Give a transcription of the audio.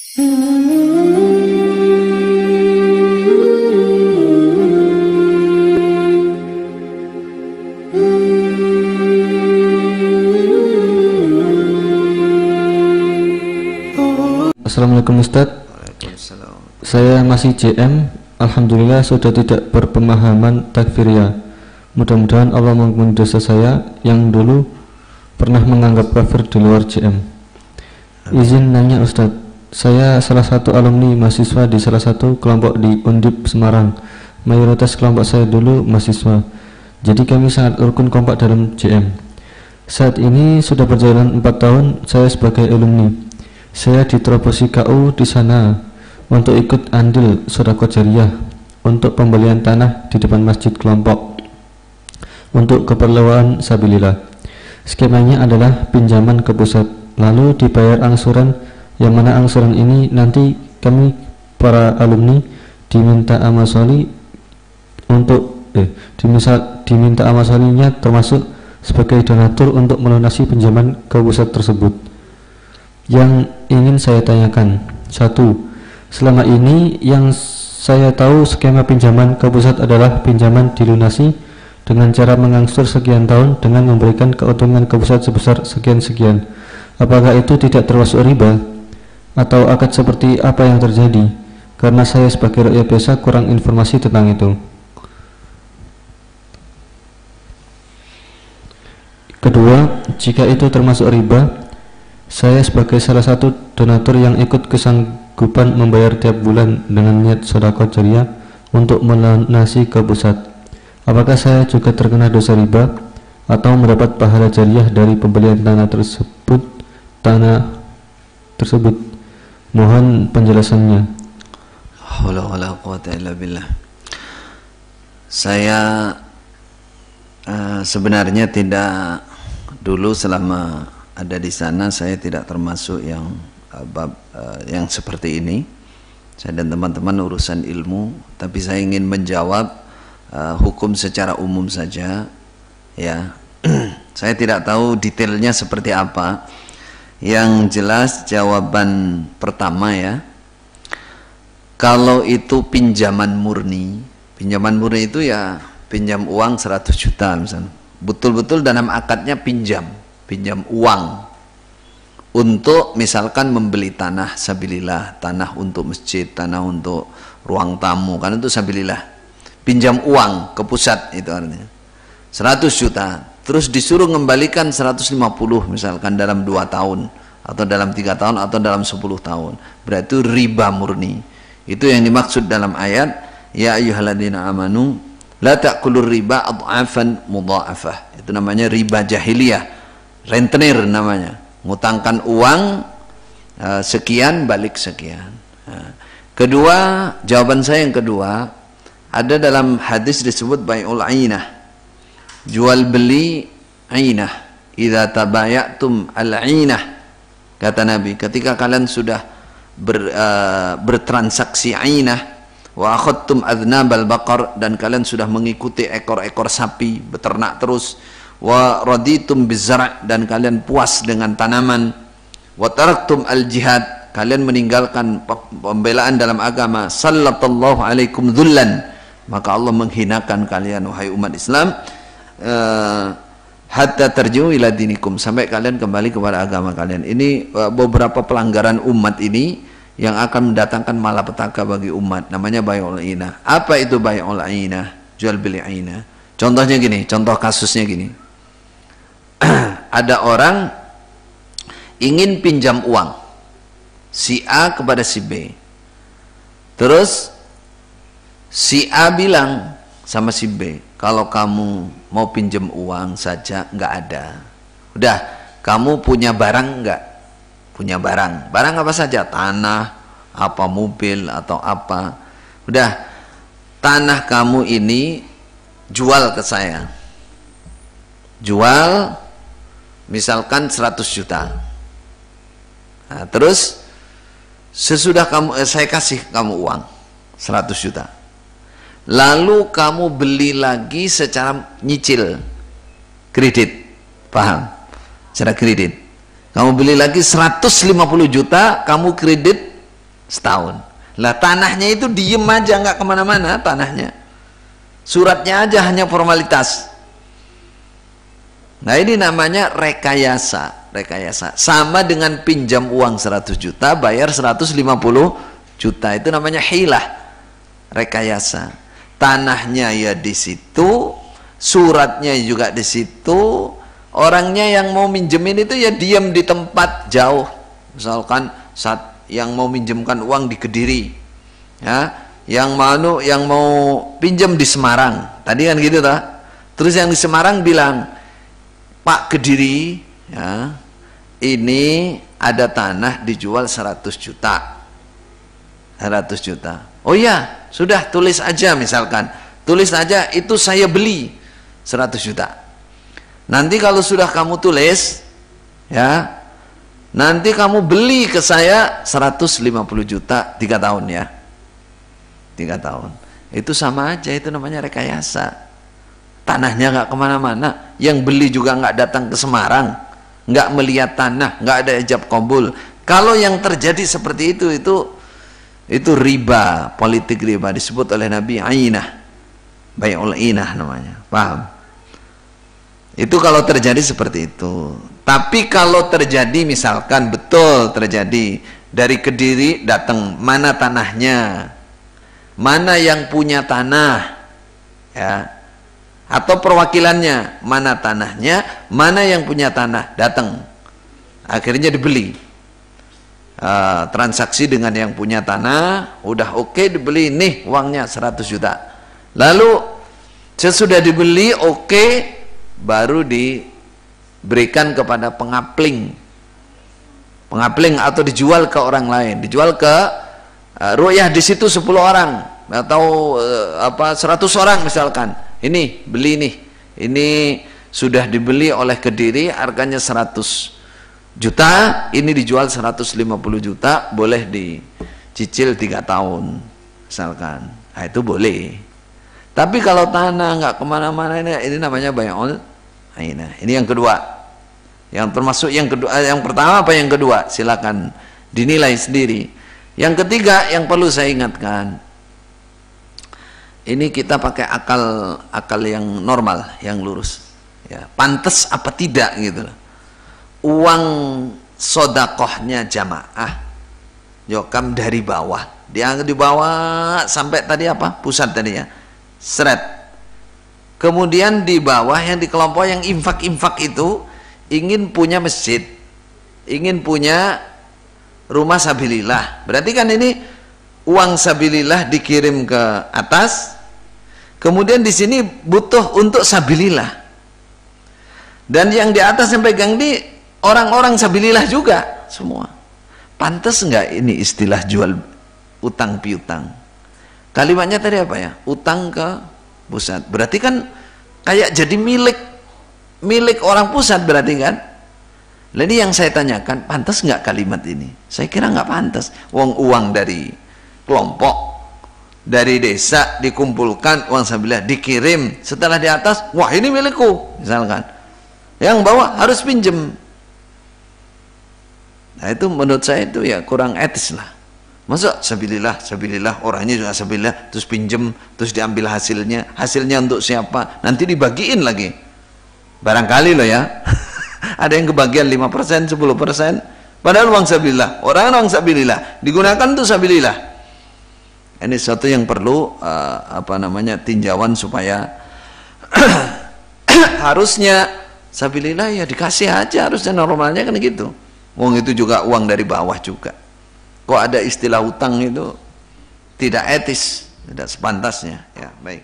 Assalamualaikum Ustadz. Saya masih JM. Alhamdulillah sudah tidak berpemahaman takfiriyah. Mudah-mudahan Allah mengampuni dosa saya yang dulu pernah menganggap kafir di luar JM. Izin nanya Ustadz, saya salah satu alumni mahasiswa di salah satu kelompok di Undip Semarang. Mayoritas kelompok saya dulu mahasiswa, jadi kami sangat rukun kompak dalam JM. Saat ini sudah berjalan 4 tahun saya sebagai alumni. Saya diterobosi KU di sana untuk ikut andil sedekah jariyah untuk pembelian tanah di depan masjid kelompok untuk keperluan sabilillah. Skemanya adalah pinjaman ke pusat, lalu dibayar angsuran, yang mana angsuran ini nanti kami para alumni diminta amal sholih untuk diminta amal sholihnya termasuk sebagai donatur untuk melunasi pinjaman ke pusat tersebut. Yang ingin saya tanyakan, 1. Selama ini yang saya tahu skema pinjaman ke pusat adalah pinjaman dilunasi dengan cara mengangsur sekian tahun dengan memberikan keuntungan ke pusat sebesar sekian-sekian. Apakah itu tidak termasuk riba? Atau akad seperti apa yang terjadi? Karena saya sebagai rakyat biasa kurang informasi tentang itu. Kedua, jika itu termasuk riba, saya sebagai salah satu donatur yang ikut kesanggupan membayar tiap bulan dengan niat sedekah jariyah untuk melunasi ke pusat. Apakah saya juga terkena dosa riba atau mendapat pahala jariyah dari pembelian tanah tersebut? Mohon penjelasannya. Haula wala quwata illa billah. Saya sebenarnya tidak, dulu selama ada di sana saya tidak termasuk yang yang seperti ini. Saya dan teman-teman urusan ilmu, tapi saya ingin menjawab hukum secara umum saja ya. Saya tidak tahu detailnya seperti apa. Yang jelas jawaban pertama ya, kalau itu pinjaman murni itu ya pinjam uang 100 juta misalnya, betul-betul dalam akadnya pinjam uang untuk misalkan membeli tanah sabilillah, tanah untuk masjid, tanah untuk ruang tamu, kan itu sabilillah. Pinjam uang ke pusat itu artinya 100 juta, terus disuruh mengembalikan 150 misalkan dalam 2 tahun atau dalam 3 tahun atau dalam 10 tahun, berarti itu riba murni. Itu yang dimaksud dalam ayat ya ayyuhalladzina amanu la ta'kulur riba adhafan mudha'afah. Itu namanya riba jahiliyah, rentenir namanya, ngutangkan uang sekian balik sekian. Kedua, jawaban saya yang kedua, ada dalam hadis disebut bai'ul ainah, jual beli ainah. Idza tabayatum al-ainah, kata Nabi, ketika kalian sudah bertransaksi ainah, wa akhadtum adnabal baqar, dan kalian sudah mengikuti ekor-ekor sapi, beternak terus, wa raditum bizar', dan kalian puas dengan tanaman, wa taraktum al jihad, kalian meninggalkan pembelaan dalam agama, sallallahu alaikum dhullan, maka Allah menghinakan kalian wahai umat Islam, hatta tarji'u ila dinikum, sampai kalian kembali kepada agama kalian. Ini beberapa pelanggaran umat ini yang akan mendatangkan malapetaka bagi umat, namanya bai'ul ainah. Apa itu bai'ul ainah? Jual beli ainah. Contohnya gini, contoh kasusnya gini. Ada orang ingin pinjam uang, si A kepada si B. Terus si A bilang sama si B, kalau kamu mau pinjam uang saja nggak ada. Udah, kamu punya barang nggak? Punya barang. Barang apa saja? Tanah, apa mobil atau apa. Udah, tanah kamu ini jual ke saya. Jual misalkan 100 juta. Nah, terus sesudah saya kasih kamu uang 100 juta. Lalu kamu beli lagi secara nyicil, kredit, paham? Secara kredit. Kamu beli lagi 150 juta, kamu kredit setahun. Lah tanahnya itu diem aja, nggak kemana-mana tanahnya, suratnya aja hanya formalitas. Nah ini namanya rekayasa. Rekayasa sama dengan pinjam uang 100 juta bayar 150 juta, itu namanya hilah, rekayasa. Tanahnya ya di situ, suratnya juga di situ, orangnya yang mau minjemin itu ya diam di tempat jauh. Misalkan saat yang mau minjemkan uang di Kediri, ya, yang mau pinjam di Semarang, tadi kan gitu tak? Terus yang di Semarang bilang, Pak Kediri, ya, ini ada tanah dijual 100 juta. 100 juta. Oh iya, sudah tulis aja, misalkan tulis aja itu saya beli 100 juta. Nanti kalau sudah kamu tulis, ya, nanti kamu beli ke saya 150 juta 3 tahun ya. 3 tahun. Itu sama aja, itu namanya rekayasa. Tanahnya nggak kemana-mana, yang beli juga nggak datang ke Semarang, nggak melihat tanah, nggak ada ijab qabul. Kalau yang terjadi seperti itu riba, politik riba, disebut oleh Nabi ainah, bai'ul inah namanya, paham? Itu kalau terjadi seperti itu. Tapi kalau terjadi misalkan betul terjadi dari Kediri datang, mana tanahnya, mana yang punya tanah, ya, atau perwakilannya, mana tanahnya, mana yang punya tanah, datang, akhirnya dibeli. Transaksi dengan yang punya tanah, udah oke, dibeli, nih uangnya 100 juta. Lalu sesudah dibeli oke, baru diberikan kepada pengapling atau dijual ke orang lain, dijual ke ru'yah di situ 10 orang atau 100 orang misalkan. Ini beli nih, ini sudah dibeli oleh Kediri, harganya 100 juta, ini dijual 150 juta, boleh dicicil 3 tahun misalkan. Nah, itu boleh. Tapi kalau tanah nggak kemana-mana, ini namanya bai'ul ainah. Ini yang kedua, yang termasuk yang kedua. Yang pertama apa yang kedua, silakan dinilai sendiri. Yang ketiga yang perlu saya ingatkan, ini kita pakai akal yang normal, yang lurus, ya, pantas apa tidak gitu loh. Uang sodakohnya jamaah yokam dari bawah, dia di bawah sampai tadi apa, pusat tadi ya, seret. Kemudian di bawah yang di kelompok yang infak itu ingin punya masjid, ingin punya rumah sabilillah, berarti kan ini uang sabilillah dikirim ke atas. Kemudian di sini butuh untuk sabilillah, dan yang di atas yang pegang di orang-orang sabilillah juga semua. Pantas enggak ini istilah jual utang piutang? Kalimatnya tadi apa ya? Utang ke pusat. Berarti kan kayak jadi milik orang pusat berarti kan? Jadi yang saya tanyakan, pantas enggak kalimat ini? Saya kira enggak pantas. Uang dari kelompok, dari desa dikumpulkan, uang sabilillah dikirim, setelah di atas, wah ini milikku misalkan. Yang bawah harus pinjem. Nah itu menurut saya itu ya kurang etis lah. Masa sabilillah orangnya juga sabilillah, terus pinjem, terus diambil hasilnya untuk siapa? Nanti dibagiin lagi. Barangkali loh ya. Ada yang kebagian 5%, 10%, padahal uang sabilillah, orang sabilillah digunakan untuk sabilillah. Ini sesuatu yang perlu tinjauan supaya harusnya sabilillah ya dikasih aja, harusnya normalnya kan gitu. Uang itu juga uang dari bawah juga. Kok ada istilah utang itu tidak etis, tidak sepantasnya. Ya, baik.